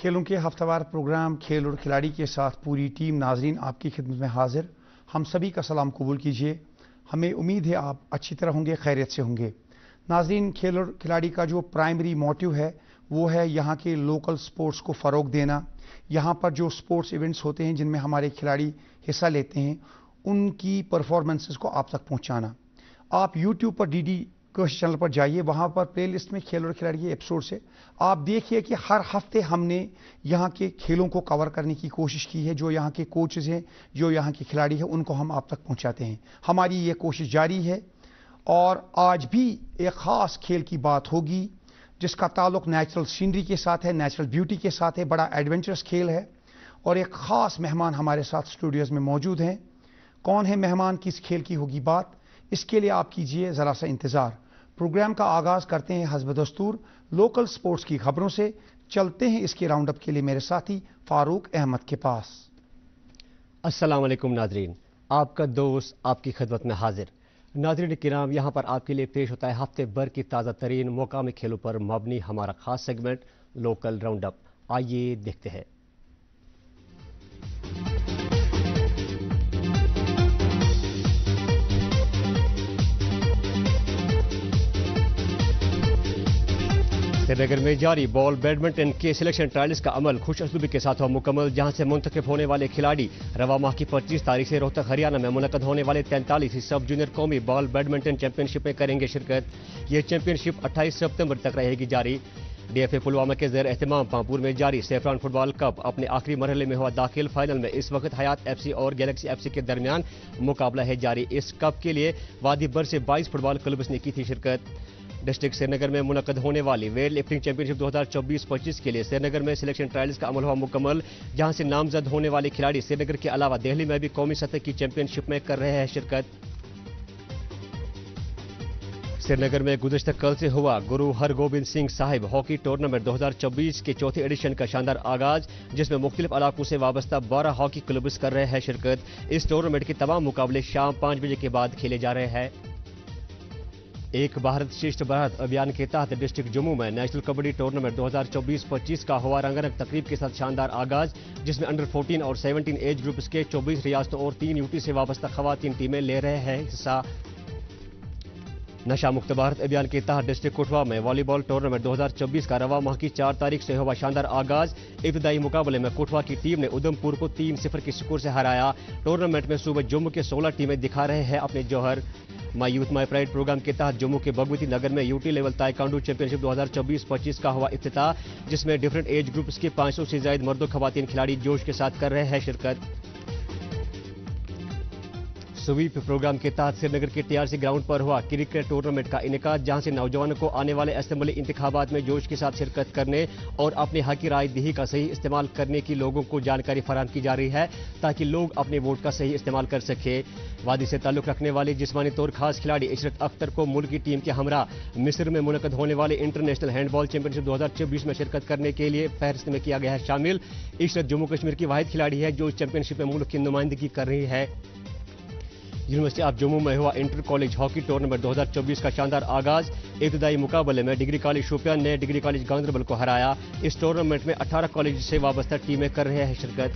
खेलों के हफ्तावार प्रोग्राम खेल और खिलाड़ी के साथ पूरी टीम नाजरीन आपकी खिदमत में हाजिर। हम सभी का सलाम कबूल कीजिए। हमें उम्मीद है आप अच्छी तरह होंगे, खैरियत से होंगे। नाजरीन, खेल और खिलाड़ी का जो प्राइमरी मोटिव है वो है यहाँ के लोकल स्पोर्ट्स को फ़रोग देना। यहाँ पर जो स्पोर्ट्स इवेंट्स होते हैं जिनमें हमारे खिलाड़ी हिस्सा लेते हैं उनकी परफॉर्मेंसेस को आप तक पहुँचाना। आप यूट्यूब पर डीडी कोशिश चैनल पर जाइए, वहाँ पर प्लेलिस्ट में खेल और खिलाड़ी के एपिसोड से आप देखिए कि हर हफ्ते हमने यहाँ के खेलों को कवर करने की कोशिश की है। जो यहाँ के कोचेज़ हैं, जो यहाँ के खिलाड़ी हैं, उनको हम आप तक पहुँचाते हैं। हमारी ये कोशिश जारी है और आज भी एक ख़ास खेल की बात होगी जिसका ताल्लुक नेचुरल सीनरी के साथ है, नेचुरल ब्यूटी के साथ है। बड़ा एडवेंचरस खेल है और एक ख़ास मेहमान हमारे साथ स्टूडियोज़ में मौजूद हैं। कौन है मेहमान, किस खेल की होगी बात, इसके लिए आप कीजिए ज़रा सा इंतज़ार। प्रोग्राम का आगाज़ करते हैं हस्ब दस्तूर लोकल स्पोर्ट्स की खबरों से। चलते हैं इसके राउंड अप के लिए मेरे साथी फारूक अहमद के पास। अस्सलाम वालेकुम नाजरीन, आपका दोस्त आपकी खिदमत में हाजिर। नाजरीन किराम, यहाँ पर आपके लिए पेश होता है हफ्ते भर की ताज़ा तरीन मौकामी खेलों पर मबनी हमारा खास सेगमेंट लोकल राउंड अप। आइए देखते हैं। श्रीनगर में जारी बॉल बैडमिंटन के सिलेक्शन ट्रायल्स का अमल खुश असलूबी के साथ हुआ मुकम्मल, जहां से मुंतखब होने वाले खिलाड़ी रवा माह की 25 तारीख से रोहतक हरियाणा में मुनक़द होने वाले 43वीं सब जूनियर कौमी बॉल बैडमिंटन चैंपियनशिप में करेंगे शिरकत। ये चैंपियनशिप 28 सितंबर तक रहेगी जारी। डीएफए पुलवामा के ज़ेर एहतमाम पामपुर में जारी सेफ्रॉन फुटबॉल कप अपने आखिरी मरहले में हुआ दाखिल। फाइनल में इस वक्त हयात एफसी और गैलेक्सी एफसी के दरमियान मुकाबला है जारी। इस कप के लिए वादी भर से 22 फुटबॉल क्लब्स ने की थी शिरकत। डिस्ट्रिक्ट श्रीनगर में मुनक़द होने वाली वेट लिफ्टिंग चैंपियनशिप 2024-25 के लिए श्रीनगर में सिलेक्शन ट्रायल्स का अमल हुआ मुकम्मल, जहां से नामजद होने वाले खिलाड़ी श्रीनगर के अलावा दिल्ली में भी कौमी सतह की चैंपियनशिप में कर रहे हैं शिरकत। श्रीनगर में गुज़श्ता कल से हुआ गुरु हरगोबिंद सिंह साहिब हॉकी टूर्नामेंट 2024 के चौथे एडिशन का शानदार आगाज, जिसमें मुख्तलिफ इलाकों से वाबस्ता 12 हॉकी क्लब्स कर रहे हैं शिरकत। इस टूर्नामेंट के तमाम मुकाबले शाम 5 बजे के बाद खेले जा रहे हैं। एक भारत श्रेष्ठ भारत अभियान के तहत डिस्ट्रिक्ट जम्मू में नेशनल कबड्डी टूर्नामेंट 2024-25 का हुआ रंगारंग तकरीब के साथ शानदार आगाज, जिसमें अंडर 14 और 17 एज ग्रुप्स के 24 रियासतों और 3 यूटी से वाबस्ता खवातीन टीमें ले रहे हैं हिस्सा। नशा मुक्त भारत अभियान के तहत डिस्ट्रिक्ट कोटवा में वॉलीबॉल टूर्नामेंट 2024 का रवा माह की 4 तारीख से हुआ शानदार आगाज। इब्तदाई मुकाबले में कोटवा की टीम ने उधमपुर को 3-0 के स्कोर से हराया। टूर्नामेंट में सूबे जम्मू के 16 टीमें दिखा रहे हैं अपने जौहर। My youth my pride program के तहत जम्मू के भगवती नगर में यूटी लेवल ताइक्वांडो चैंपियनशिप 2024-25 का हुआ इफ्तिताह, जिसमें डिफरेंट एज ग्रुप्स के 500 से ज्यादा मर्द और खवातीन खिलाड़ी जोश के साथ कर रहे हैं शिरकत। स्वीप प्रोग्राम के तहत श्रीनगर के टीआरसी ग्राउंड पर हुआ क्रिकेट टूर्नामेंट का इनेकाद, जहां से नौजवानों को आने वाले असेंबली इंतखाबात में जोश के साथ शिरकत करने और अपने हक की राय दही का सही इस्तेमाल करने की लोगों को जानकारी फराहम की जा रही है, ताकि लोग अपने वोट का सही इस्तेमाल कर सके। वादी से ताल्लुक रखने वाली जिस्मानी तौर खास खिलाड़ी इशरत अख्तर को मुल्क की टीम के हमरा मिस्र में मुनक़द होने वाले इंटरनेशनल हैंडबॉल चैंपियनशिप 2024 में शिरकत करने के लिए फहरिस्त में किया गया है शामिल। इशरत जम्मू कश्मीर की वाहिद खिलाड़ी है जो इस चैंपियनशिप में मुल्क की नुमाइंदगी कर रही है। यूनिवर्सिटी ऑफ जम्मू में हुआ इंटर कॉलेज हॉकी टूर्नामेंट 2024 का शानदार आगाज। इब्तदाई मुकाबले में डिग्री कॉलेज शोपियान ने डिग्री कॉलेज गांधरबल को हराया। इस टूर्नामेंट में 18 कॉलेज से वाबस्ता टीमें कर रहे हैं शिरकत।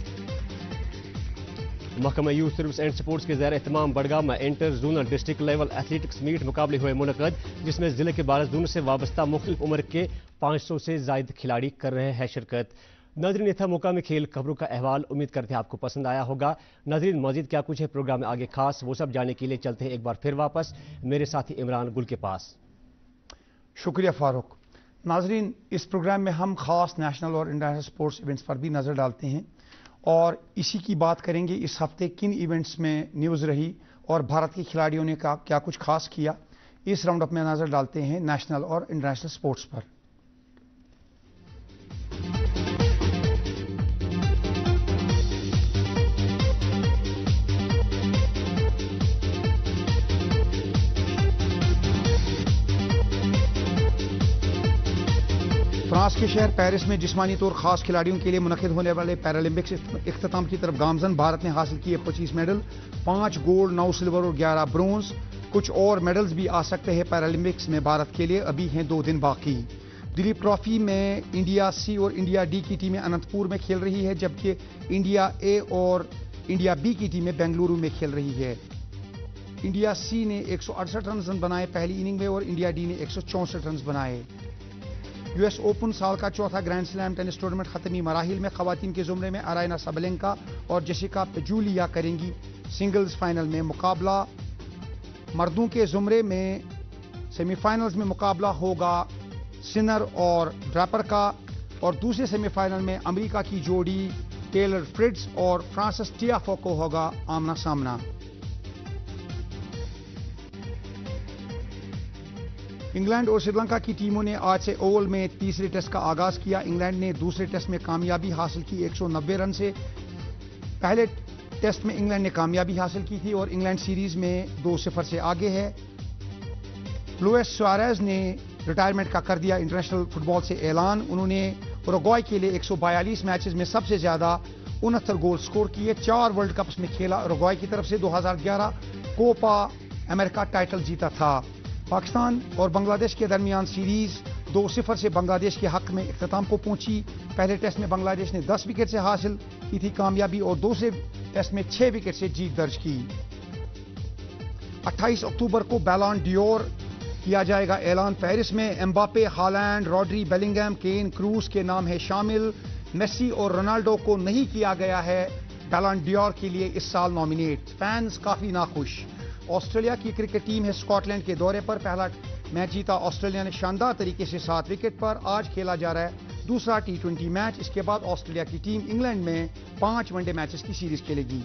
महकमा यूथ सर्विस एंड स्पोर्ट्स के ज़ेर एहतमाम बड़गाम में inter zonal district level athletics meet मुकाबले हुए मुनक़द, जिसमें जिले के 12 जोन से वाबस्ता मुख्तलिफ उम्र के 500 से ज्यादा खिलाड़ी कर रहे हैं शिरकत। नाज़रीन, था मुकामी खेल खबरों का अहवाल। उम्मीद करते हैं आपको पसंद आया होगा। नाज़रीन, मज़ीद क्या कुछ है प्रोग्राम में आगे खास, वो सब जानने के लिए चलते हैं एक बार फिर वापस मेरे साथी इमरान गुल के पास। शुक्रिया फारूक। नाज़रीन, इस प्रोग्राम में हम खास नेशनल और इंटरनेशनल स्पोर्ट्स इवेंट्स पर भी नज़र डालते हैं और इसी की बात करेंगे इस हफ्ते किन इवेंट्स में न्यूज़ रही और भारत के खिलाड़ियों ने क्या कुछ खास किया। इस राउंड अप में नज़र डालते हैं नेशनल और इंटरनेशनल स्पोर्ट्स पर। फ्रांस के शहर पेरिस में जिस्मानी तौर खास खिलाड़ियों के लिए मुनक़िद होने वाले पैरालंपिक्स इख्तिताम की तरफ गामजन। भारत ने हासिल किए 25 मेडल, 5 गोल्ड, 9 सिल्वर और 11 ब्रोंज। कुछ और मेडल्स भी आ सकते हैं पैरालंपिक्स में भारत के लिए, अभी हैं 2 दिन बाकी। दिलीप ट्रॉफी में इंडिया सी और इंडिया डी की टीमें अनंतपुर में खेल रही है, जबकि इंडिया ए और इंडिया बी की टीमें बेंगलुरु में खेल रही है। इंडिया सी ने 168 रन बनाए पहली इनिंग में और इंडिया डी ने 164 रन बनाए। यूएस ओपन साल का चौथा ग्रैंड स्लैम टेनिस टूर्नामेंट खत्मी मराहिल में खवातीन के जुमरे में अरायना सबलेंका और जेसिका पेजुलिया करेंगी सिंगल्स फाइनल में मुकाबला। मर्दों के जुमरे में सेमीफाइनल्स में मुकाबला होगा सिनर और ड्रैपर का, और दूसरे सेमीफाइनल में अमेरिका की जोड़ी टेलर फ्रिट्ज और फ्रांसिस टियाफो को होगा आमना सामना। इंग्लैंड और श्रीलंका की टीमों ने आज से ओवल में तीसरे टेस्ट का आगाज किया। इंग्लैंड ने दूसरे टेस्ट में कामयाबी हासिल की 190 रन से। पहले टेस्ट में इंग्लैंड ने कामयाबी हासिल की थी और इंग्लैंड सीरीज में 2-0 से आगे है। लुइस सुआरेज ने रिटायरमेंट का कर दिया इंटरनेशनल फुटबॉल से ऐलान। उन्होंने उरुग्वे के लिए 142 मैचेस में सबसे ज्यादा 69 गोल स्कोर किए। 4 वर्ल्ड कप्स में खेला। उरुग्वे की तरफ से 2011 कोपा अमेरिका टाइटल जीता था। पाकिस्तान और बांग्लादेश के दरमियान सीरीज 2-0 से बांग्लादेश के हक में इख्तिताम को पहुंची। पहले टेस्ट में बांग्लादेश ने 10 विकेट से हासिल की थी कामयाबी और दूसरे टेस्ट में 6 विकेट से जीत दर्ज की। 28 अक्टूबर को बैलन डियोर किया जाएगा ऐलान। पेरिस में एम्बापे, हालैंड, रॉड्री, बेलिंगम, केन, क्रूज के नाम है शामिल। मेसी और रोनाल्डो को नहीं किया गया है बैलन डियोर के लिए इस साल नॉमिनेट। फैंस काफी नाखुश। ऑस्ट्रेलिया की क्रिकेट टीम है स्कॉटलैंड के दौरे पर। पहला मैच जीता ऑस्ट्रेलिया ने शानदार तरीके से 7 विकेट पर। आज खेला जा रहा है दूसरा T20 मैच। इसके बाद ऑस्ट्रेलिया की टीम इंग्लैंड में 5 वनडे मैचेस की सीरीज खेलेगी।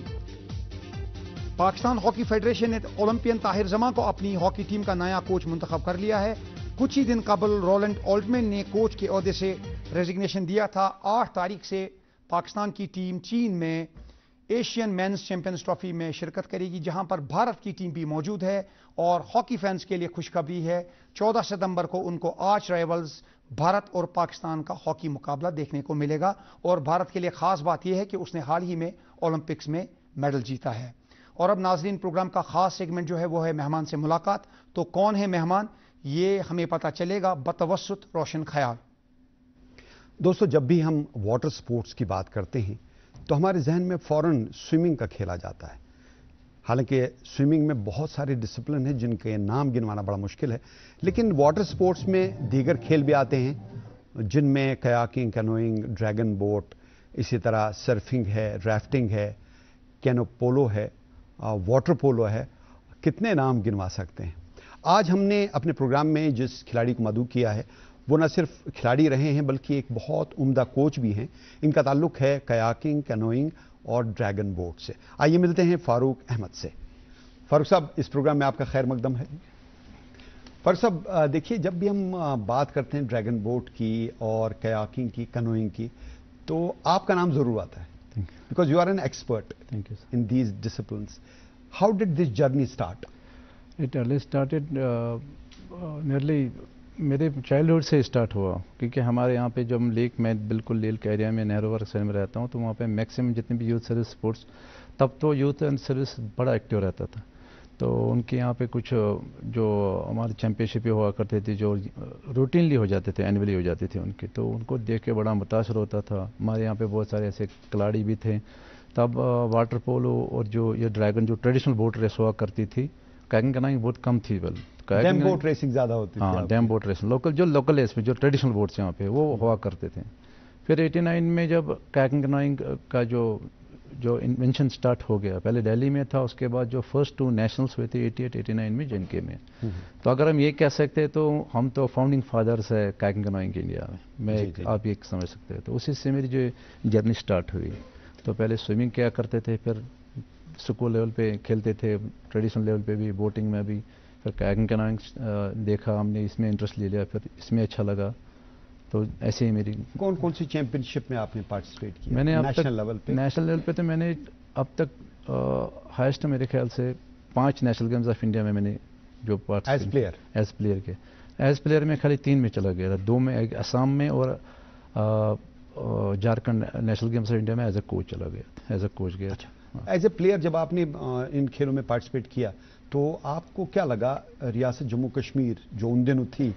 पाकिस्तान हॉकी फेडरेशन ने ओलंपियन ताहिर जमा को अपनी हॉकी टीम का नया कोच मुंतखब कर लिया है। कुछ ही दिन कबल रोलैंड ऑल्टमैन ने कोच के ओहदे से रेजिग्नेशन दिया था। 8 तारीख से पाकिस्तान की टीम चीन में एशियन मेंस चैंपियंस ट्रॉफी में शिरकत करेगी, जहां पर भारत की टीम भी मौजूद है। और हॉकी फैंस के लिए खुशखबरी है, 14 सितंबर को उनको आर्च राइवल्स भारत और पाकिस्तान का हॉकी मुकाबला देखने को मिलेगा। और भारत के लिए खास बात यह है कि उसने हाल ही में ओलंपिक्स में मेडल जीता है। और अब नाजरीन, प्रोग्राम का खास सेगमेंट जो है वो है मेहमान से मुलाकात। तो कौन है मेहमान, ये हमें पता चलेगा बतवस्सुत रोशन ख्याल। दोस्तों, जब भी हम वाटर स्पोर्ट्स की बात करते हैं तो हमारे जहन में फौरन स्विमिंग का खेला जाता है। हालांकि स्विमिंग में बहुत सारे डिसिप्लिन हैं जिनके नाम गिनवाना बड़ा मुश्किल है, लेकिन वाटर स्पोर्ट्स में दीगर खेल भी आते हैं जिनमें कयाकिंग, कैनोइंग, ड्रैगन बोट, इसी तरह सर्फिंग है, राफ्टिंग है, कैनो पोलो है, वाटर पोलो है। कितने नाम गिनवा सकते हैं। आज हमने अपने प्रोग्राम में जिस खिलाड़ी को मदऊ किया है वो न सिर्फ खिलाड़ी रहे हैं बल्कि एक बहुत उम्दा कोच भी हैं। इनका ताल्लुक है कयाकिंग, कैनोइंग और ड्रैगन बोट से। आइए मिलते हैं फारूक अहमद से। फारूक साहब, इस प्रोग्राम में आपका खैर मकदम है। फारूक साहब, देखिए, जब भी हम बात करते हैं ड्रैगन बोट की और कयाकिंग की, कैनोइंग की, तो आपका नाम जरूर आता है because you are an expert in these disciplines. How did this journey start? It early started nearly मेरे चाइल्डहुड से स्टार्ट हुआ, क्योंकि हमारे यहाँ पे जो हम लेक, मैं बिल्कुल लेक एरिया में नेहरू वर्क में रहता हूँ, तो वहाँ पे मैक्सिमम जितने भी यूथ सर्विस स्पोर्ट्स, तब तो यूथ एंड सर्विस बड़ा एक्टिव रहता था। तो उनके यहाँ पे कुछ जो हमारे चैम्पियनशिप हुआ करते थे जो रूटीनली हो जाते थे, एनुअली हो जाती थी उनकी, तो उनको देख के बड़ा मुतासर होता था। हमारे यहाँ पे बहुत सारे ऐसे खिलाड़ी भी थे। तब वाटर पोलो और जो ये ड्रैगन जो ट्रेडिशनल बोट रेस हुआ करती थी, कायाकिंग कैनोइंग बहुत कम थी। डैम बोट रेसिंग ज़्यादा होती थी। हाँ, dam boat racing local age में जो ट्रेडिशनल बोट्स यहाँ पे वो हुआ करते थे। फिर 89 में जब कायाकिंग कैनोइंग का जो इन्वेंशन स्टार्ट हो गया, पहले दिल्ली में था, उसके बाद जो फर्स्ट 2 नेशनल्स हुए थे 88-89 में JNK में। तो अगर हम ये कह सकते हैं तो हम तो फाउंडिंग फादर्स है कायाकिंग कैनोइंग इंडिया में, आप ये समझ सकते हैं। तो उसी से मेरी जो जर्नी स्टार्ट हुई। तो पहले स्विमिंग क्या करते थे, फिर स्कूल लेवल पे खेलते थे, ट्रेडिशनल लेवल पे भी, बोटिंग में भी। फिर कायाकिंग कैनोइंग देखा हमने, इसमें इंटरेस्ट ले लिया, फिर इसमें अच्छा लगा। तो ऐसे ही मेरी कौन कौन सी चैंपियनशिप में आपने पार्टिसिपेट किया? मैंने अब नेशनल लेवल पे? नेशनल लेवल पे तो मैंने अब तक हाईएस्ट मेरे ख्याल से 5 नेशनल गेम्स ऑफ इंडिया में मैंने जो पार्टिसिपेट एज प्लेयर में खाली 3 में चला गया था। 2 में असम में और Jharkhand national games of India में एज ए कोच चला गया, एज ए कोच गया। एज ए प्लेयर जब आपने इन खेलों में पार्टिसिपेट किया तो आपको क्या लगा? रियासत जम्मू कश्मीर जो उन दिनों थी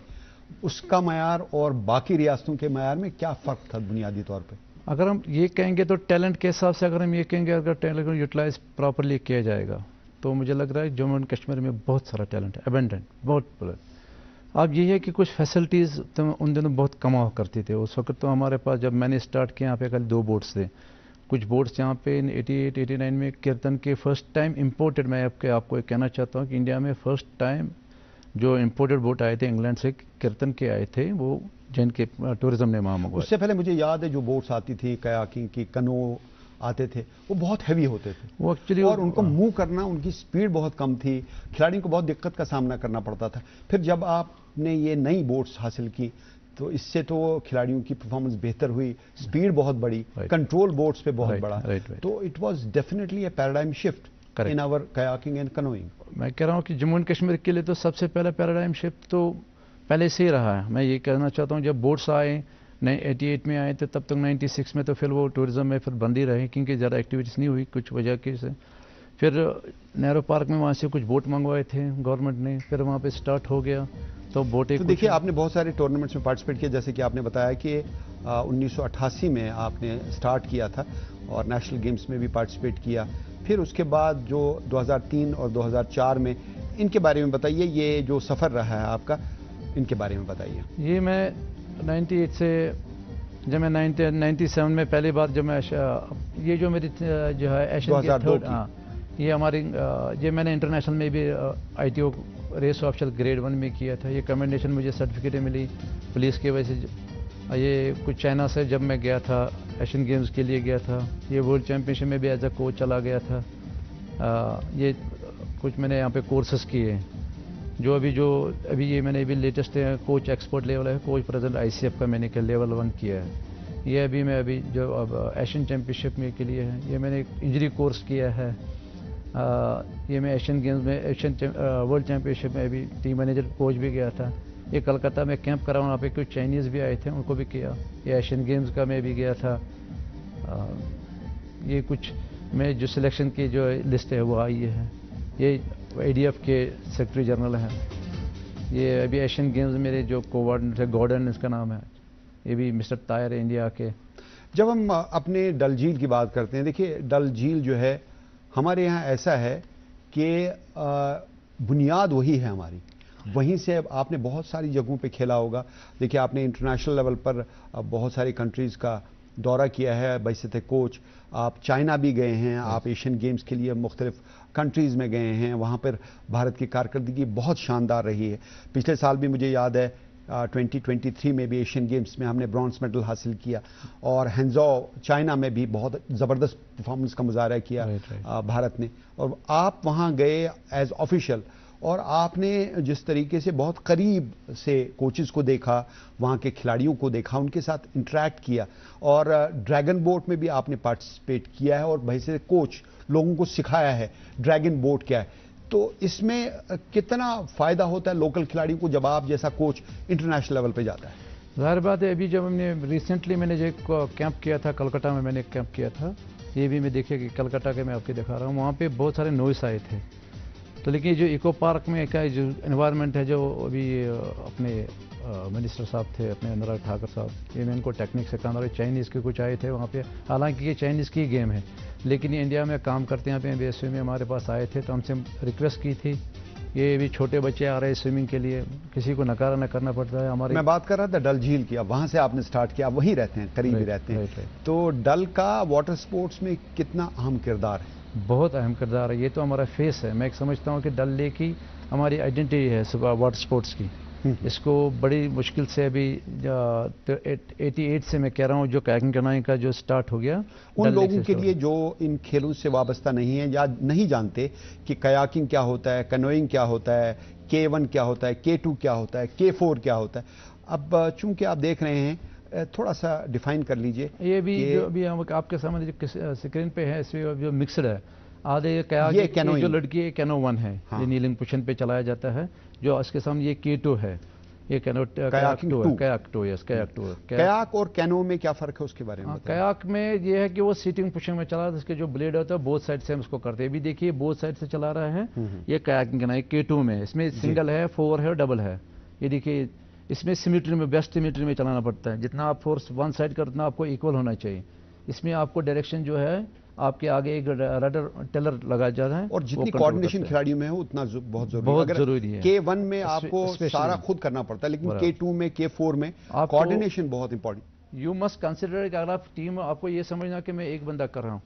उसका मयार और बाकी रियासतों के मयार में क्या फ़र्क था बुनियादी तौर पे? अगर हम ये कहेंगे तो टैलेंट के हिसाब से अगर हम ये कहेंगे अगर टैलेंट को यूटिलाइज प्रॉपरली किया जाएगा तो मुझे लग रहा है जम्मू एंड कश्मीर में बहुत सारा टैलेंट है, अबेंडेंट बहुत बड़ा। अब ये है कि कुछ फैसिलिटीज़ तो उन दिनों बहुत कम हुआ करती थे। उस वक्त तो हमारे पास जब मैंने स्टार्ट किया यहाँ पे खाली 2 बोट्स थे। कुछ बोट्स यहाँ पे 88-89 में कीर्तन के फर्स्ट टाइम इम्पोर्टेड, मैं आपको एक कहना चाहता हूँ कि इंडिया में फर्स्ट टाइम जो इम्पोर्टेड बोट आए थे इंग्लैंड से, कीर्तन के आए थे, वो जिनके टूरिज्म ने वहाँ मंगवाए। उससे पहले मुझे याद है जो बोट्स आती थी कयाकिंग की, कनो आते थे, वो बहुत हैवी होते थे वो एक्चुअली, और उनको मूव करना, उनकी स्पीड बहुत कम थी, खिलाड़ियों को बहुत दिक्कत का सामना करना पड़ता था। फिर जब आपने ये नई बोट्स हासिल की तो इससे तो खिलाड़ियों की परफॉर्मेंस बेहतर हुई, स्पीड बहुत बढ़ी, कंट्रोल बोट्स पे बहुत बढ़ा, तो it was definitely a paradigm shift in our kayaking and canoeing. मैं कह रहा हूँ कि जम्मू एंड कश्मीर के लिए तो सबसे पहला पैराडाइम शिफ्ट तो पहले से ही रहा है। मैं ये कहना चाहता हूँ जब बोट्स आए 88 में आए थे, तब तक 96 में तो फिर वो टूरिज्म में फिर बंद ही रहे क्योंकि ज़्यादा एक्टिविटीज़ नहीं हुई कुछ वजह के से। फिर नेहरू पार्क में वहाँ से कुछ बोट मंगवाए थे गवर्नमेंट ने, फिर वहाँ पे स्टार्ट हो गया तो बोटें। तो देखिए आपने बहुत सारे टूर्नामेंट्स में पार्टिसिपेट किया, जैसे कि आपने बताया कि 1988 में आपने स्टार्ट किया था और नेशनल गेम्स में भी पार्टिसिपेट किया। फिर उसके बाद जो 2003 और 2004 में, इनके बारे में बताइए, ये जो सफ़र रहा है आपका, इनके बारे में बताइए। ये मैं 98 से जब मैं 97 में पहली बार जब मैं ये जो मेरी जो है एशियन गेम थर्ड, हाँ ये हमारी ये मैंने इंटरनेशनल में भी ITO रेस ऑफिशियल ग्रेड 1 में किया था। ये कमेंडेशन मुझे सर्टिफिकेट मिली पुलिस की वजह से। ये कुछ चाइना से जब मैं गया था एशियन गेम्स के लिए गया था, ये वर्ल्ड चैम्पियनशिप में भी एज अ कोच चला गया था। ये कुछ मैंने यहाँ पे कोर्सेस किए जो अभी ये मैंने अभी लेटेस्ट कोच एक्सपर्ट लेवल है, कोच प्रेजेंट ICF का मैंने लेवल 1 किया है। ये अभी मैं जो अब एशियन चैम्पियनशिप में के लिए है, ये मैंने एक इंजरी कोर्स किया है। ये मैं एशियन गेम्स में वर्ल्ड चैम्पियनशिप में अभी टीम मैनेजर कोच भी गया था। ये कलकत्ता में कैंप करा, वहाँ पे कुछ चाइनीज़ भी आए थे, उनको भी किया। ये एशियन गेम्स का मैं भी गया था। ये कुछ मैं जो सिलेक्शन की जो लिस्ट है वो आई है। ये ADF के सेक्रेटरी जनरल हैं। ये अभी एशियन गेम्स मेरे जो कोऑर्डिनेटर है, गॉर्डन इसका नाम है, ये भी मिस्टर तायर इंडिया के। जब हम अपने डल झील की बात करते हैं, देखिए डल झील जो है हमारे यहाँ ऐसा है कि बुनियाद वही है हमारी, वहीं से आपने बहुत सारी जगहों पे खेला होगा। देखिए आपने इंटरनेशनल लेवल पर बहुत सारी कंट्रीज़ का दौरा किया है, बैसित कोच आप चाइना भी गए हैं, आप एशियन गेम्स के लिए मुख्तलिफ कंट्रीज़ में गए हैं, वहाँ पर भारत की कारकर्दगी बहुत शानदार रही है। पिछले साल भी मुझे याद है 2023 में भी एशियन गेम्स में हमने ब्रॉन्ज मेडल हासिल किया और हैंजो चाइना में भी बहुत ज़बरदस्त परफॉर्मेंस का मुजाहरा किया भारत ने। और आप वहाँ गए एज ऑफिशियल और आपने जिस तरीके से बहुत करीब से कोचेस को देखा, वहाँ के खिलाड़ियों को देखा, उनके साथ इंटरेक्ट किया और ड्रैगन बोट में भी आपने पार्टिसिपेट किया है और भाई से कोच लोगों को सिखाया है ड्रैगन बोट क्या है। तो इसमें कितना फ़ायदा होता है लोकल खिलाड़ियों को जब आप जैसा कोच इंटरनेशनल लेवल पे जाता है? ज़ाहिर बात है, अभी जब हमने रिसेंटली मैंने जो कैंप किया था कलकत्ता में, मैंने कैंप किया था, ये भी मैं देखिए कि कलकत्ता के मैं आपको दिखा रहा हूँ, वहाँ पे बहुत सारे नॉइस आए थे। तो लेकिन जो इको पार्क में का जो एनवायरनमेंट है, जो अभी अपने मिनिस्टर साहब थे अपने अनुराग ठाकुर साहब, ये मैं इनको टेक्निक से काम, चाइनीज़ के कुछ आए थे वहाँ पे, हालांकि ये चाइनीज़ की गेम है लेकिन ये इंडिया में काम करते हैं। यहाँ पे BSV में हमारे पास आए थे तो हमसे रिक्वेस्ट की थी, ये भी छोटे बच्चे आ रहे हैं स्विमिंग के लिए, किसी को नकारा न करना पड़ता है। हमारे मैं बात कर रहा था डल झील की, अब वहाँ से आपने स्टार्ट किया, आप वहीं रहते हैं, करीब ही रहते हैं, तो डल का वाटर स्पोर्ट्स में कितना अहम किरदार है? बहुत अहम किरदार है, ये तो हमारा फेस है। मैं समझता हूँ कि डल लेक की हमारी आइडेंटिटी है वाटर स्पोर्ट्स की। इसको बड़ी मुश्किल से अभी 88 से मैं कह रहा हूँ जो कायाकिंग कैनोइंग का जो स्टार्ट हो गया, उन लोगों के लिए जो इन खेलों से वाबस्ता नहीं है या नहीं जानते कि कायाकिंग क्या होता है, कैनोइंग क्या होता है, K1 क्या होता है, K2 क्या होता है, K4 क्या होता है, अब चूंकि आप देख रहे हैं थोड़ा सा डिफाइन कर लीजिए। ये भी जो अभी आपके सामने जो स्क्रीन पे है इसमें जो मिक्सड है, आधे कायाकिंग जो लड़की है कैनो 1 है, ये नीलिंग पोजिशन पे चलाया जाता है, जो इसके सामने ये K2 है, ये कयाक 2 है। कयाक और कैनो में क्या फर्क है उसके बारे में? कयाक में ये है कि वो सीटिंग पोजिशन में चला, इसके जो ब्लेड होता है बोथ साइड से हम उसको करते हैं। अभी देखिए बोथ साइड से चला रहा है, ये कयाकिंग का ना K2 में, इसमें सिंगल है, 4 है और डबल है। ये देखिए इसमें सिमेट्री में, बेस्ट सिमेट्री में चलाना पड़ता है। जितना आप फोर्स वन साइड कर उतना आपको इक्वल होना चाहिए। इसमें आपको डायरेक्शन जो है आपके आगे एक रडर टेलर लगाया जाता है और जितनी कोऑर्डिनेशन खिलाड़ियों में है उतना बहुत जरूरी है। K1 में आपको सारा खुद करना पड़ता है, लेकिन K2 में, K4 में कोऑर्डिनेशन बहुत इंपॉर्टेंट। यू मस्ट कंसिडर कि अगर आप टीम, आपको ये समझना कि मैं एक बंदा कर रहा हूँ।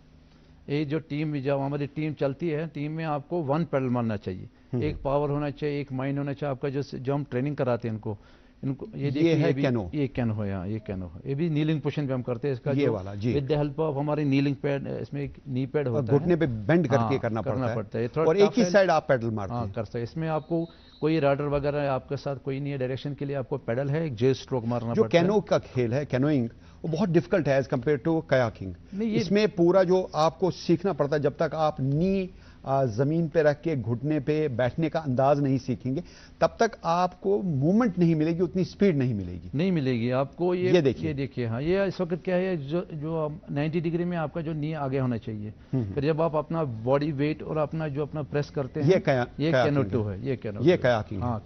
ये जो टीम, जब हमारी टीम चलती है, टीम में आपको वन पेडल मारना चाहिए, एक पावर होना चाहिए, एक माइंड होना चाहिए। आपका जो हम ट्रेनिंग कराते हैं इनको ये देखिए, है कैनो, ये कैनो है, यहाँ ये कैनो है, ये भी नीलिंग पोजीशन पे हम करते हैं इसका, ये वाला जी, विद द हेल्प ऑफ हमारी नीलिंग पैड। इसमें एक नी पैड होता है, घुटने पे बेंड करके करना पड़ता है और एक ही साइड आप पेडल मारते हैं। कर सकते। इसमें आपको कोई राडर वगैरह आपके साथ कोई नहीं है, डायरेक्शन के लिए आपको पेडल है, एक जे स्ट्रोक मारना पड़ता है। जो कैनो का खेल है, कैनोइंग, वो बहुत डिफिकल्ट है एज कंपेयर टू कयाकिंग। इसमें पूरा जो आपको सीखना पड़ता है, जब तक आप नी जमीन पे रख के घुटने पे बैठने का अंदाज नहीं सीखेंगे, तब तक आपको मूवमेंट नहीं मिलेगी, उतनी स्पीड नहीं मिलेगी आपको। ये देखिए हाँ, ये इस वक्त क्या है, जो 90 डिग्री में आपका जो नी आगे होना चाहिए। फिर जब आप अपना बॉडी वेट और अपना जो अपना प्रेस करते हैं, ये कैनो 2 है, ये कयाकिंग। हाँ,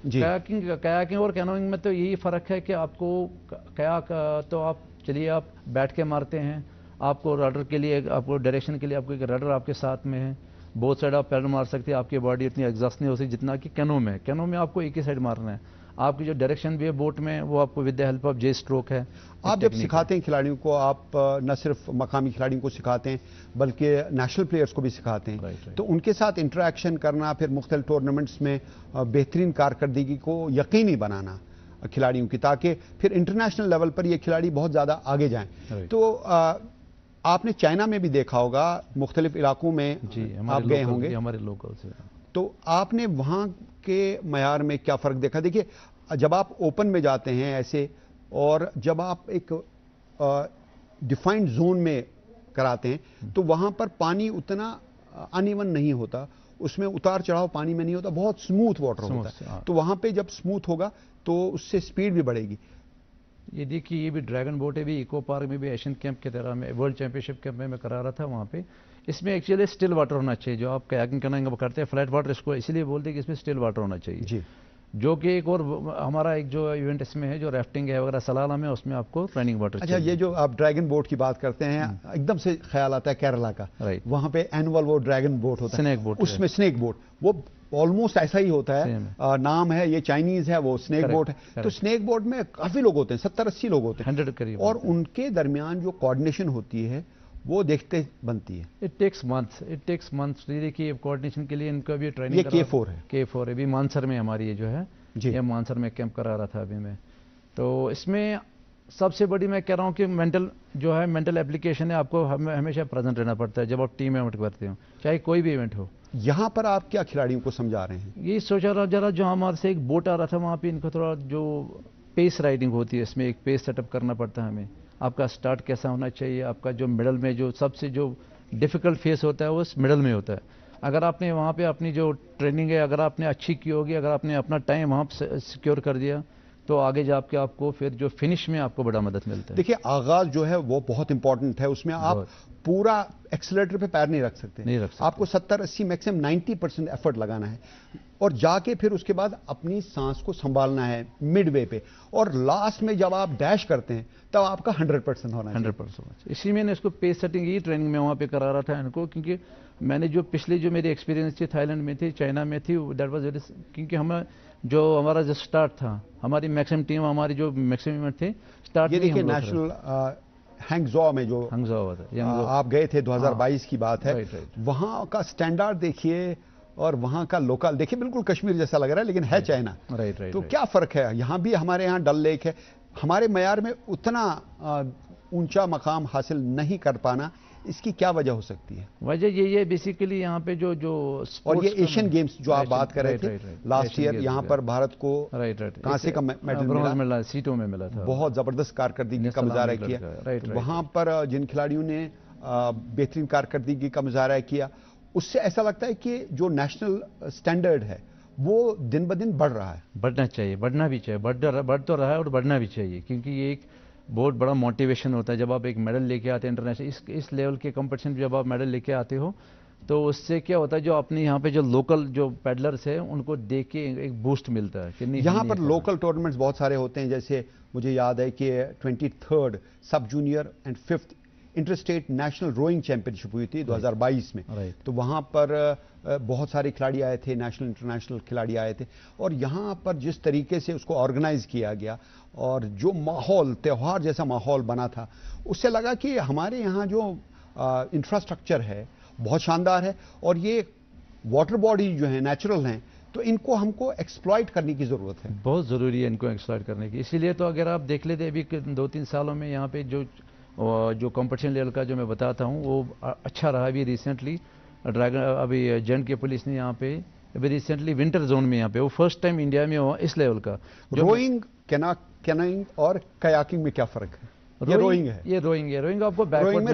कयाकिंग और कैनोइंग में तो यही फर्क है कि आपको कयाक तो आप चलिए आप बैठ के मारते हैं, आपको रडर के लिए, आपको डायरेक्शन के लिए आपको एक रडर आपके साथ में है, बोथ साइड आप पैडल मार सकते हैं, आपकी बॉडी इतनी एग्जॉस्ट नहीं हो सकती जितना कि कैनो में। कैनो में आपको एक ही साइड मारना है, आपकी जो डायरेक्शन भी है बोट में, वो आपको with the help of J stroke है। आप जब सिखाते हैं खिलाड़ियों को, आप न सिर्फ मकामी खिलाड़ियों को सिखाते हैं बल्कि नेशनल प्लेयर्स को भी सिखाते हैं, तो उनके साथ इंटरेक्शन करना, फिर मुख्तलिफ टूर्नामेंट्स में बेहतरीन कारकर्दगी को यकीनी बनाना खिलाड़ियों की, ताकि फिर इंटरनेशनल लेवल पर ये खिलाड़ी बहुत ज़्यादा आगे जाएं। तो आपने चाइना में भी देखा होगा, मुख्तलिफ इलाकों में आप गए होंगे, हमारे लोकल से, तो आपने वहाँ के मयार में क्या फ़र्क देखा? देखिए, जब आप ओपन में जाते हैं ऐसे, और जब आप एक डिफाइंड जोन में कराते हैं, तो वहाँ पर पानी उतना अनइवन नहीं होता, उसमें उतार चढ़ाव पानी में नहीं होता, बहुत स्मूथ वाटर होता है। तो वहाँ पे जब स्मूथ होगा तो उससे स्पीड भी बढ़ेगी। ये देखिए, ये भी ड्रैगन बोट है, भी इको पार्क में भी एशियन कैंप की तरह में, वर्ल्ड चैंपियनशिप कैंप में मैं करा रहा था वहाँ पे। इसमें एक्चुअली स्टिल वाटर होना चाहिए, जो आप कयाकिंग करते हैं फ्लैट वाटर, इसको इसीलिए बोलते हैं कि इसमें स्टिल वाटर होना चाहिए जी। जो कि एक और हमारा एक जो इवेंट इसमें है, जो राफ्टिंग है वगैरह सलाला में, उसमें आपको रनिंग वाटर। अच्छा, ये जो आप ड्रैगन बोट की बात करते हैं, एकदम से ख्याल आता है केरला का, वहाँ पे एनुअल वो ड्रैगन बोट होता है, स्नेक बोट, उसमें स्नेक बोट, वो ऑलमोस्ट ऐसा ही होता है, नाम है, ये चाइनीज है, वो स्नेक बोट है। तो स्नेक बोट में काफी लोग होते हैं, 70-80 लोग होते हैं, 100 करीब, और उनके दरमियान जो कोऑर्डिनेशन होती है वो देखते बनती है। It takes months. देखिए, कोऑर्डिनेशन के लिए इनका भी ट्रेनिंग, ये K4 है, K4 है भी, मानसर में हमारी ये जो है, ये मानसर में कैंप करा रहा था अभी मैं। तो इसमें सबसे बड़ी मैं कह रहा हूँ कि मेंटल एप्लीकेशन है, आपको हमेशा प्रेजेंट रहना पड़ता है जब आप टीम इवेंट करते हो, चाहे कोई भी इवेंट हो। यहाँ पर आप क्या खिलाड़ियों को समझा रहे हैं? ये सोचा रहा जरा, जो हमारे से एक बोट आ रहा था वहाँ पे, इनको थोड़ा जो पेस राइडिंग होती है, इसमें एक पेस सेटअप करना पड़ता है हमें। आपका स्टार्ट कैसा होना चाहिए, आपका जो मिडल में जो सबसे जो डिफिकल्ट फेस होता है वो मिडल में होता है। अगर आपने वहाँ पे अपनी जो ट्रेनिंग है, अगर आपने अच्छी की होगी, अगर आपने अपना टाइम वहाँ सिक्योर कर दिया, तो आगे जाके आपको फिर जो फिनिश में आपको बड़ा मदद मिलता है। देखिए, आगाज जो है वो बहुत इंपॉर्टेंट है, उसमें आप पूरा एक्सीलरेटर पे पैर नहीं रख सकते, आपको 70-80 मैक्सिमम 90% एफर्ट लगाना है, और जाके फिर उसके बाद अपनी सांस को संभालना है मिड वे पे, और लास्ट में जब आप डैश करते हैं तब आपका 100% होना है। 100%। इसी मैंने इसको पेस सेटिंग की ट्रेनिंग में वहाँ पे करा रहा था इनको, क्योंकि मैंने जो पिछली जो मेरी एक्सपीरियंस थी, थाईलैंड में थी, चाइना में थी, दैट वाज वेरी, क्योंकि हमारा जो स्टार्ट था, हमारी मैक्सिमम टीम, हमारी जो मैक्सिमम इवेंट थे स्टार्ट, ये देखिए नेशनल हैंगजो में जो आप गए थे, 2022 की बात है, वहाँ का स्टैंडर्ड देखिए और वहाँ का लोकल देखिए, बिल्कुल कश्मीर जैसा लग रहा है, लेकिन है चाइना। तो क्या फर्क है? यहाँ भी हमारे यहाँ डल लेक है, हमारे मयार में उतना ऊंचा मकाम हासिल नहीं कर पाना, इसकी क्या वजह हो सकती है? वजह यही है बेसिकली, यहाँ पे जो और ये एशियन गेम्स जो आप बात कर रहे थे लास्ट ईयर, यहाँ पर भारत को कांसे का मेडल मिला, सीटों में मिला था, बहुत जबरदस्त कारकर्दगी का मुजाहरा किया। वहाँ पर जिन खिलाड़ियों ने बेहतरीन कारकर्दगी का मुजाहरा किया, उससे ऐसा लगता है कि जो नेशनल स्टैंडर्ड है वो दिन ब दिन बढ़ रहा है। बढ़ना चाहिए, बढ़ना भी चाहिए, बढ़ तो रहा है और बढ़ना भी चाहिए, क्योंकि ये एक बहुत बड़ा मोटिवेशन होता है जब आप एक मेडल लेके आते हैं इंटरनेशनल, इस लेवल के कंपटीशन जब आप मेडल लेके आते हो, तो उससे क्या होता है, जो अपने यहाँ पे जो लोकल जो पैडलर्स है उनको देख के एक बूस्ट मिलता है कि नहीं। यहाँ पर लोकल टूर्नामेंट्स बहुत सारे होते हैं, जैसे मुझे याद है कि 23rd सब junior and 5th interstate national rowing championship हुई थी 2022 में। तो वहाँ पर बहुत सारे खिलाड़ी आए थे, नेशनल इंटरनेशनल खिलाड़ी आए थे, और यहाँ पर जिस तरीके से उसको ऑर्गेनाइज किया गया और जो माहौल, त्यौहार जैसा माहौल बना था, उससे लगा कि हमारे यहाँ जो इंफ्रास्ट्रक्चर है बहुत शानदार है, और ये वाटर बॉडी जो है नेचुरल हैं, तो इनको हमको एक्सप्लॉइट करने की ज़रूरत है। बहुत ज़रूरी है इनको एक्सप्लॉइट करने की। इसीलिए तो अगर आप देख लेते अभी 2-3 सालों में यहाँ पे जो कंपटीशन लेवल का जो मैं बताता हूँ वो अच्छा रहा। अभी रिसेंटली ड्रैगन, अभी जेंट की पुलिस ने यहाँ पे अभी रिसेंटली विंटर जोन में यहाँ पे वो फर्स्ट टाइम इंडिया में हुआ इस लेवल का। रोइंग, कैनोइंग और कयाकिंग में क्या फ़र्क है? ये रोइंग है। ये रोइंग है। रोइंग आपको बैकवर्ड में,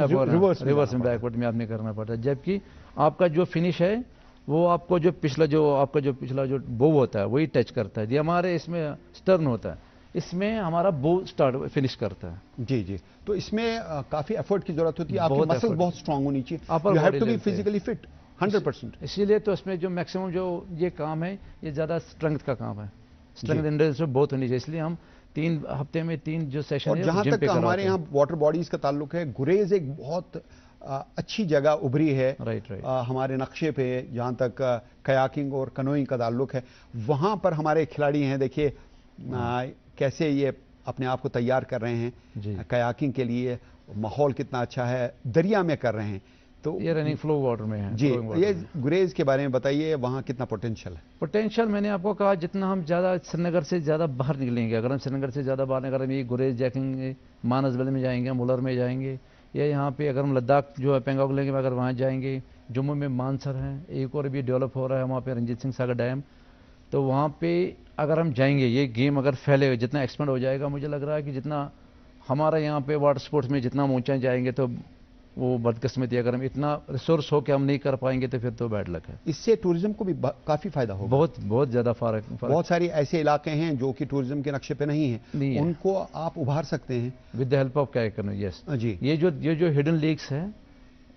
रिवर्स में बैकवर्ड में आपने करना पड़ता है, जबकि आपका जो फिनिश है वो आपको जो पिछला जो बो होता है वही टच करता है। ये हमारे इसमें स्टर्न होता है, इसमें हमारा बो स्टार्ट फिनिश करता है। जी जी। तो इसमें काफी एफर्ट की जरूरत होती है, आपकी मसल बहुत स्ट्रांग होनी चाहिए, you have to be physically fit 100%। इसीलिए तो इसमें जो मैक्सिमम जो ये काम है ये ज्यादा स्ट्रेंथ का काम है, स्ट्रेंथ एंड्योरेंस बहुत होनी चाहिए। इसलिए हम 3 हफ्ते में 3 जो सेशन है जहां तक हमारे यहाँ वाटर बॉडीज का ताल्लुक है, गुरेज एक बहुत अच्छी जगह उभरी है। राइट। हमारे नक्शे पे जहां तक कयाकिंग और कनोइंग का ताल्लुक है, वहां पर हमारे खिलाड़ी हैं, देखिए कैसे ये अपने आप को तैयार कर रहे हैं कयाकिंग के लिए। माहौल कितना अच्छा है, दरिया में कर रहे हैं, तो ये रनिंग फ्लो वाटर में है। जी, ये गुरेज के बारे में बताइए, वहाँ कितना पोटेंशियल है? पोटेंशियल मैंने आपको कहा, जितना हम ज़्यादा श्रीनगर से ज़्यादा बाहर निकलेंगे, अगर हम श्रीनगर से ज़्यादा बाहर निकल रहे हैं, गुरेज जाएंगे, मानसबल में जाएंगे, मुलर में जाएंगे, या यहाँ पे अगर हम लद्दाख जो है पेंगोंग लेंगे अगर वहाँ जाएंगे, जम्मू में मानसर है, एक और भी डेवलप हो रहा है वहाँ पे रंजीत सिंह सागर डैम, तो वहाँ पे अगर हम जाएंगे, ये गेम अगर फैलेगा, जितना एक्सपेंड हो जाएगा, मुझे लग रहा है कि जितना हमारा यहाँ पे वाटर स्पोर्ट्स में जितना हम ऊंचाई जाएंगे तो वो बदकिस्मती, अगर हम इतना रिसोर्स हो के हम नहीं कर पाएंगे तो फिर तो बैड लक है। इससे टूरिज्म को भी काफी फायदा होगा। बहुत ज़्यादा फर्क। बहुत सारी ऐसे इलाके हैं जो कि टूरिज्म के नक्शे पे नहीं है, उनको आप उभार सकते हैं विद द हेल्प ऑफ क्या करना। यस जी। ये जो हिडन लेक्स है,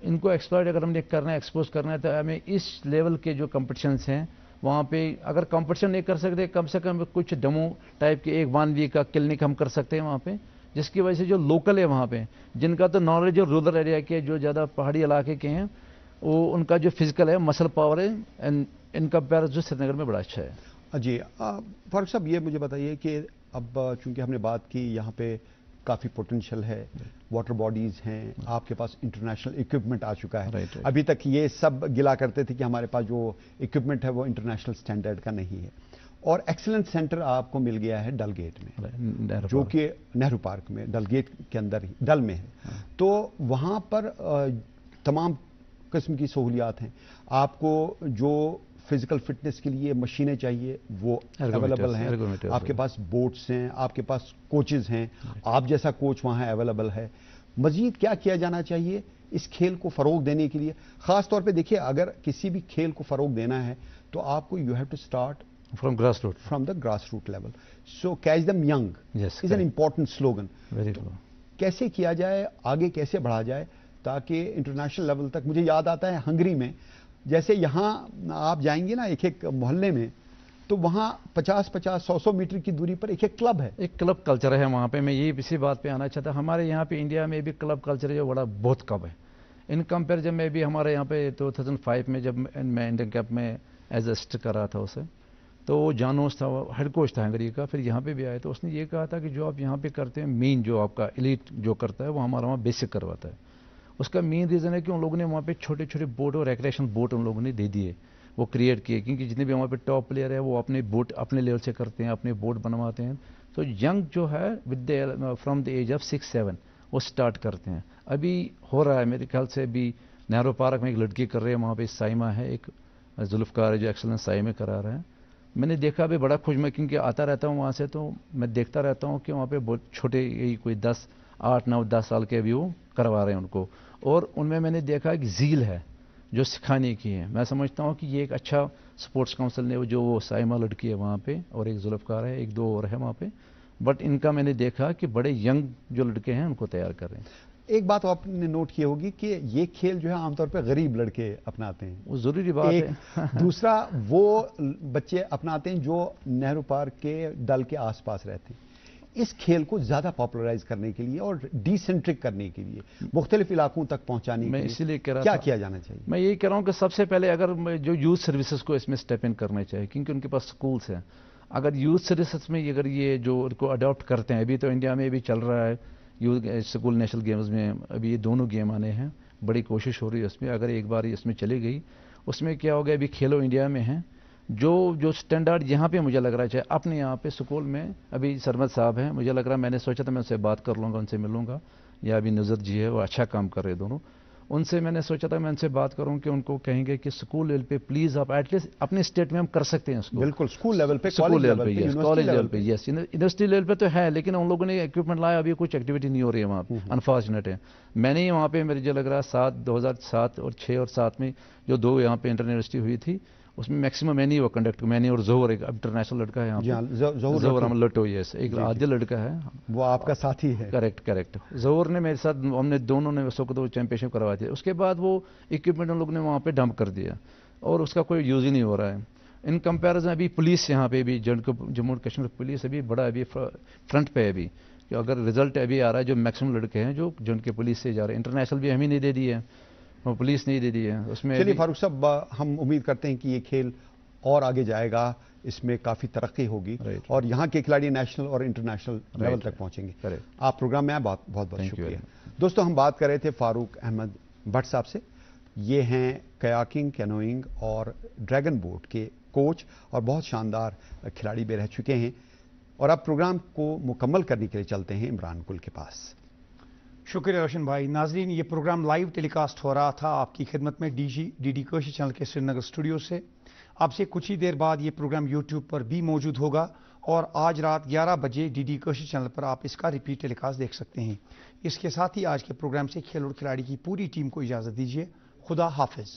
इनको एक्सप्लॉइट अगर हमने करना है, एक्सपोज करना है, तो हमें इस लेवल के जो कॉम्पिटिशन्स हैं वहाँ पे अगर कंपटीशन नहीं कर सकते, कम से कम कुछ डेमो टाइप के 1 वीक का क्लिनिक हम कर सकते हैं वहाँ पे, जिसकी वजह से जो लोकल है वहाँ पे, जिनका तो नॉलेज जो रूरल एरिया के जो ज़्यादा पहाड़ी इलाके के हैं, वो उनका जो फिजिकल है, मसल पावर है, एंड इन कंपेरिजन श्रीनगर में बड़ा अच्छा है। जी। फारूक साहब, ये मुझे बताइए कि अब चूंकि हमने बात की, यहाँ पे काफ़ी पोटेंशियल है, वाटर बॉडीज़ हैं, आपके पास इंटरनेशनल इक्विपमेंट आ चुका है। अभी तक ये सब गिला करते थे कि हमारे पास जो इक्विपमेंट है वो इंटरनेशनल स्टैंडर्ड का नहीं है, और एक्सीलेंस सेंटर आपको मिल गया है डल गेट में, जो कि नेहरू पार्क में, डल गेट के अंदर ही, डल में है। तो वहाँ पर तमाम किस्म की सहूलियात हैं। आपको जो फिजिकल फिटनेस के लिए मशीनें चाहिए वो अवेलेबल हैं, आपके पास बोट्स हैं, आपके पास कोचेज़ हैं, आप जैसा कोच वहाँ अवेलेबल है। मजीद क्या किया जाना चाहिए इस खेल को फ़रोग देने के लिए? ख़ास तौर पे देखिए, अगर किसी भी खेल को फ़रोग देना है तो आपको you have to start from grassroots, from the grassroots level. So catch them young. Yes, is an important slogan. Very true. कैसे किया जाए, आगे कैसे बढ़ा जाए ताकि इंटरनेशनल लेवल तक? मुझे याद आता है हंगरी में, जैसे यहाँ आप जाएंगे ना एक एक मोहल्ले में, तो वहाँ 50-50, 100-100 मीटर की दूरी पर एक एक क्लब है, एक क्लब कल्चर है वहाँ पे। मैं ये इसी बात पे आना चाहता, हमारे यहाँ पे इंडिया में भी क्लब कल्चर जो बड़ा बहुत कम है। इन कंपेरिजन में भी हमारे यहाँ पे 2005 में जब मैं इंडियन कैप में एज असिस्टेंट कर रहा था उसे, तो वो जानोस था, हेड कोच था हंगरी का, फिर यहाँ पे भी आया, तो उसने ये कहा था कि जो आप यहाँ पे करते हैं, मेन जो आपका एलीट जो करता है वो हमारा वहाँ बेसिक करवाता है। उसका मेन रीज़न है कि उन लोगों ने वहाँ पे छोटे छोटे बोट और रिक्रिएशन बोट उन लोगों ने दे दिए, वो क्रिएट किए, क्योंकि जितने भी वहाँ पे टॉप प्लेयर है वो अपने बोट अपने लेवल से करते हैं, अपने बोट बनवाते हैं। तो यंग जो है with from the age of 6-7 वो स्टार्ट करते हैं। अभी हो रहा है मेरे ख्याल से, अभी नेहरू पार्क में एक लड़की कर रही है, वहाँ पर साइमा है, एक जुल्फ़कार है जो एक्सेलेंस साई में करा रहा है। मैंने देखा अभी बड़ा खुश, मैं क्योंकि आता रहता हूँ वहाँ से, तो मैं देखता रहता हूँ कि वहाँ पे बहुत छोटे, यही कोई 8-9-10 साल के अभी वो करवा रहे हैं उनको, और उनमें मैंने देखा कि झील है जो सिखाने की है। मैं समझता हूँ कि ये एक अच्छा स्पोर्ट्स काउंसिल ने जो वो साइमा लड़की है वहाँ पे, और एक जुल्फ़कार है, 1-2 और है वहाँ पे, बट इनका मैंने देखा कि बड़े यंग जो लड़के हैं उनको तैयार कर रहे हैं। एक बात आपने नोट की होगी कि ये खेल जो है आमतौर पर गरीब लड़के अपनाते हैं, वो जरूरी बात है। दूसरा वो बच्चे अपनाते हैं जो नेहरू पार्क के डल के आसपास रहते हैं। इस खेल को ज्यादा पॉपुलराइज करने के लिए और डिसेंट्रिक करने के लिए, मुख्तलिफ इलाकों तक पहुंचाने के लिए इसीलिए कह रहा क्या था, किया जाना चाहिए? मैं यही कह रहा हूं कि सबसे पहले अगर जो यूथ सर्विसेज को इसमें स्टेप इन करने चाहिए, क्योंकि उनके पास स्कूल्स हैं। अगर यूथ सर्विसेज में अगर ये जो उनको अडॉप्ट करते हैं, अभी तो इंडिया में भी चल रहा है यूथ स्कूल नेशनल गेम्स में, अभी ये दोनों गेम आने हैं, बड़ी कोशिश हो रही है उसमें। अगर एक बार इसमें चली गई, उसमें क्या हो गया, अभी खेलो इंडिया में है, जो स्टैंडर्ड यहाँ पे मुझे लग रहा है, चाहे अपने यहाँ पे स्कूल में अभी सरमद साहब हैं, मुझे लग रहा है, मैंने सोचा था मैं उनसे बात कर लूँगा, उनसे मिलूंगा, या अभी नुजरत जी है, वो अच्छा काम कर रहे हैं दोनों, उनसे मैंने सोचा था मैं उनसे बात करूं कि उनको कहेंगे कि स्कूल लेवल पे प्लीज आप एटलीस्ट अपने स्टेट में हम कर सकते हैं उसको। बिल्कुल, स्कूल लेवल पे, स्कूल लेवल पे, कॉलेज लेवल पे, यस, यूनिवर्सिटी लेवल पे तो है, लेकिन उन लोगों ने इक्विपमेंट लाया, अभी कुछ एक्टिविटी नहीं हो रही है वहाँ पे, अनफॉर्चुनेट है। मैंने वहाँ पे मुझे लग रहा है 2007 और 6 और 7 में जो 2 यहाँ पे इंटर यूनिवर्सिटी हुई थी, उसमें मैक्सिमम मैंने वो कंडक्ट, मैंने और जोहर एक इंटरनेशनल लड़का है यहाँ पे, जोहर अहमद लट्टो, यस, एक आदिल लड़का है, वो आपका साथी है। करेक्ट। जोहर ने मेरे साथ, हमने दोनों ने उसको 2 चैंपियनशिप करवाई थी। उसके बाद वो इक्विपमेंट उन लोगों ने वहाँ पे डंप कर दिया और उसका कोई यूज ही नहीं हो रहा है। इन कंपैरिजन अभी पुलिस यहाँ पे भी, जम्मू कश्मीर पुलिस अभी बड़ा अभी फ्रंट पे है अभी, कि अगर रिजल्ट अभी आ रहा है, जो मैक्सिमम लड़के हैं जो जिनके पुलिस से जा रहे हैं, इंटरनेशनल भी हम ही नहीं दे दी है, वो पुलिस नहीं दे दी है उसमें। चलिए फारूक साहब, हम उम्मीद करते हैं कि ये खेल और आगे जाएगा, इसमें काफी तरक्की होगी और यहाँ के खिलाड़ी नेशनल और इंटरनेशनल लेवल तक पहुंचेंगे। आप प्रोग्राम में आए, बहुत बहुत शुक्रिया। दोस्तों, हम बात कर रहे थे फारूक अहमद भट्ट साहब से। ये हैं कयाकिंग, कैनोइंग और ड्रैगन बोट के कोच और बहुत शानदार खिलाड़ी भी रह चुके हैं। और अब प्रोग्राम को मुकम्मल करने के लिए चलते हैं इमरान कुल के पास। शुक्रिया रोशन भाई। नाजरीन, ये प्रोग्राम लाइव टेलीकास्ट हो रहा था आपकी खिदमत में डीडी कोशी चैनल के श्रीनगर स्टूडियो से। आपसे कुछ ही देर बाद ये प्रोग्राम यूट्यूब पर भी मौजूद होगा और आज रात 11 बजे डीडी कोशी चैनल पर आप इसका रिपीट टेलीकास्ट देख सकते हैं। इसके साथ ही आज के प्रोग्राम से खेल और खिलाड़ी की पूरी टीम को इजाज़त दीजिए। खुदा हाफिज।